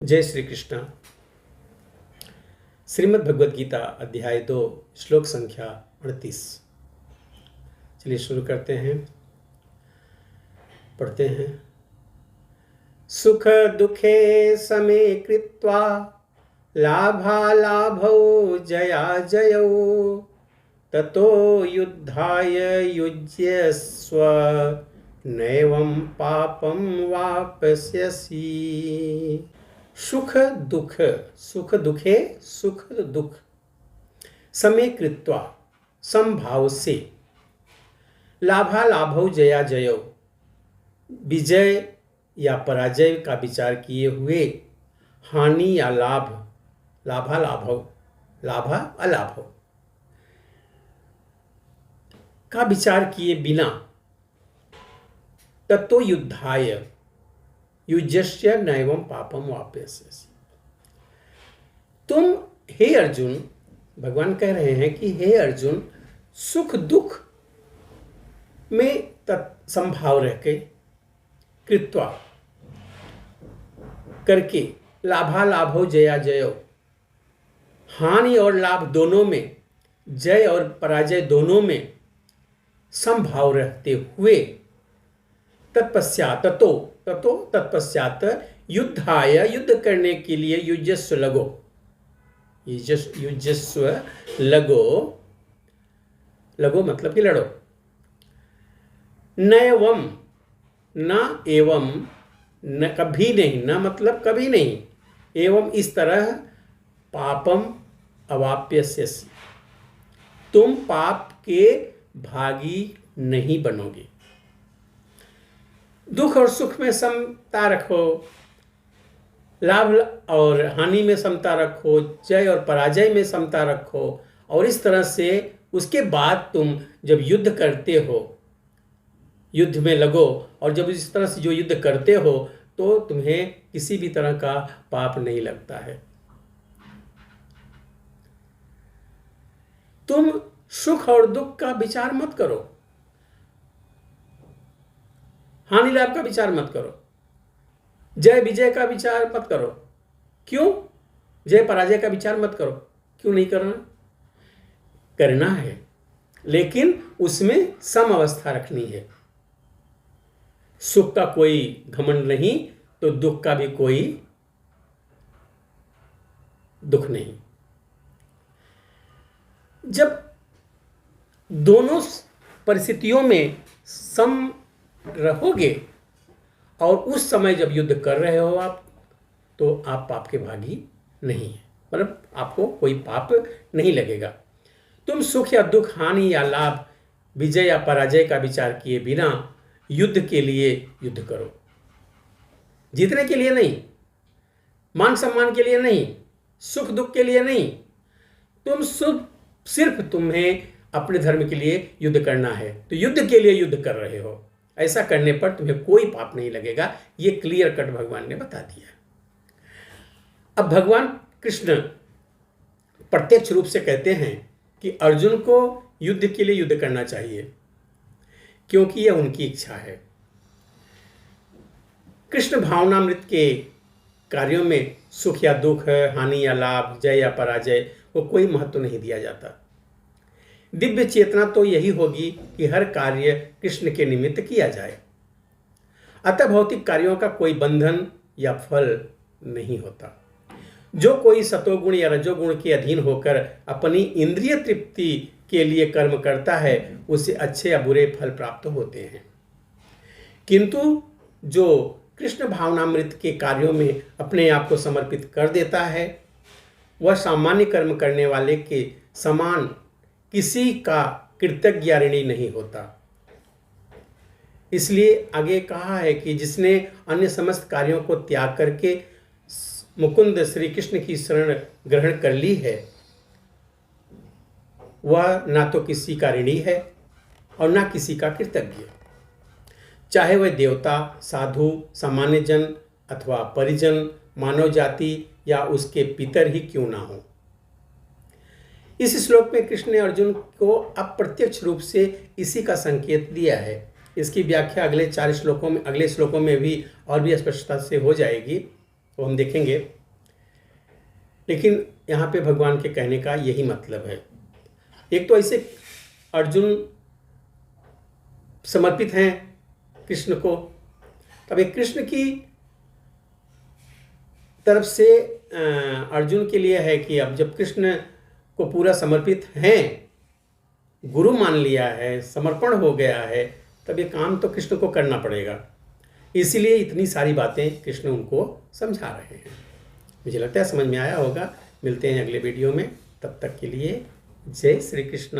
जय श्री कृष्ण। श्रीमद् भगवद गीता अध्याय 2 श्लोक संख्या 38। चलिए शुरू करते हैं, पढ़ते हैं। सुख दुखे समे कृत्वा लाभालाभौ जया जयौ ततो युद्धाय युज्यस्व नैवं पापं वाप्स्यसि। सुख दुख, सुख दुखे, सुख दुख समे कृत्वा, समभाव से, लाभालाभौ जया जयो, विजय या पराजय का विचार किए हुए, हानि या लाभ, लाभालाभौ, लाभा अलाभौ का विचार किए बिना, ततो युद्धाय युज्यस्य नैवं पापम वाप्स्यसि। तुम हे अर्जुन, भगवान कह रहे हैं कि हे अर्जुन, सुख दुख में संभाव रह के, कृत्वा करके, लाभालाभो जया जयो, हानि और लाभ दोनों में, जय और पराजय दोनों में संभाव रहते हुए, तत्पश्चात तत्पश्चात युद्धाय, युद्ध करने के लिए, युजस्व लगो, युजस्व लगो, लगो मतलब कि लड़ो। नैवं, न एवं, न कभी नहीं, न मतलब कभी नहीं, एवं इस तरह, पापम अवाप्यस्यसि, तुम पाप के भागी नहीं बनोगे। दुख और सुख में समता रखो, लाभ और हानि में समता रखो, जय और पराजय में समता रखो, और इस तरह से उसके बाद तुम जब युद्ध करते हो, युद्ध में लगो, और जब इस तरह से जो युद्ध करते हो तो तुम्हें किसी भी तरह का पाप नहीं लगता है। तुम सुख और दुख का विचार मत करो, हानि लाभ का विचार मत करो, जय विजय का विचार मत करो। क्यों? जय पराजय का विचार मत करो। क्यों नहीं करना? करना है, लेकिन उसमें सम अवस्था रखनी है। सुख का कोई घमंड नहीं तो दुख का भी कोई दुख नहीं। जब दोनों परिस्थितियों में सम रहोगे और उस समय जब युद्ध कर रहे हो आप, तो आप पाप के भागी नहीं है, मतलब आपको कोई पाप नहीं लगेगा। तुम सुख या दुख, हानि या लाभ, विजय या पराजय का विचार किए बिना युद्ध के लिए युद्ध करो। जीतने के लिए नहीं, मान सम्मान के लिए नहीं, सुख दुख के लिए नहीं, तुम सिर्फ तुम्हें अपने धर्म के लिए युद्ध करना है, तो युद्ध के लिए युद्ध कर रहे हो। ऐसा करने पर तुम्हें कोई पाप नहीं लगेगा। ये क्लियर कट भगवान ने बता दिया। अब भगवान कृष्ण प्रत्यक्ष रूप से कहते हैं कि अर्जुन को युद्ध के लिए युद्ध करना चाहिए, क्योंकि यह उनकी इच्छा है। कृष्ण भावनामृत के कार्यों में सुख या दुख, हानि या लाभ, जय या पराजय को कोई महत्व नहीं दिया जाता। दिव्य चेतना तो यही होगी कि हर कार्य कृष्ण के निमित्त किया जाए। अतः भौतिक कार्यों का कोई बंधन या फल नहीं होता। जो कोई सतोगुण या रजोगुण के अधीन होकर अपनी इंद्रिय तृप्ति के लिए कर्म करता है, उसे अच्छे या बुरे फल प्राप्त होते हैं। किंतु जो कृष्ण भावनामृत के कार्यों में अपने आप को समर्पित कर देता है, वह सामान्य कर्म करने वाले के समान किसी का कृतज्ञ ऋणी नहीं होता। इसलिए आगे कहा है कि जिसने अन्य समस्त कार्यों को त्याग करके मुकुंद श्री कृष्ण की शरण ग्रहण कर ली है, वह ना तो किसी का ऋणी है और ना किसी का कृतज्ञ, चाहे वह देवता, साधु, सामान्य जन अथवा परिजन, मानव जाति या उसके पितर ही क्यों ना हो। इस श्लोक में कृष्ण ने अर्जुन को अप्रत्यक्ष रूप से इसी का संकेत दिया है। इसकी व्याख्या अगले 4 श्लोकों में, अगले श्लोकों में भी और भी स्पष्टता से हो जाएगी। वो हम देखेंगे। लेकिन यहाँ पे भगवान के कहने का यही मतलब है। एक तो ऐसे अर्जुन समर्पित हैं कृष्ण को, तब एक कृष्ण की तरफ से अर्जुन के लिए है कि अब जब कृष्ण को पूरा समर्पित हैं, गुरु मान लिया है, समर्पण हो गया है, तब ये काम तो कृष्ण को करना पड़ेगा। इसीलिए इतनी सारी बातें कृष्ण उनको समझा रहे हैं। मुझे लगता है समझ में आया होगा। मिलते हैं अगले वीडियो में, तब तक के लिए जय श्री कृष्ण।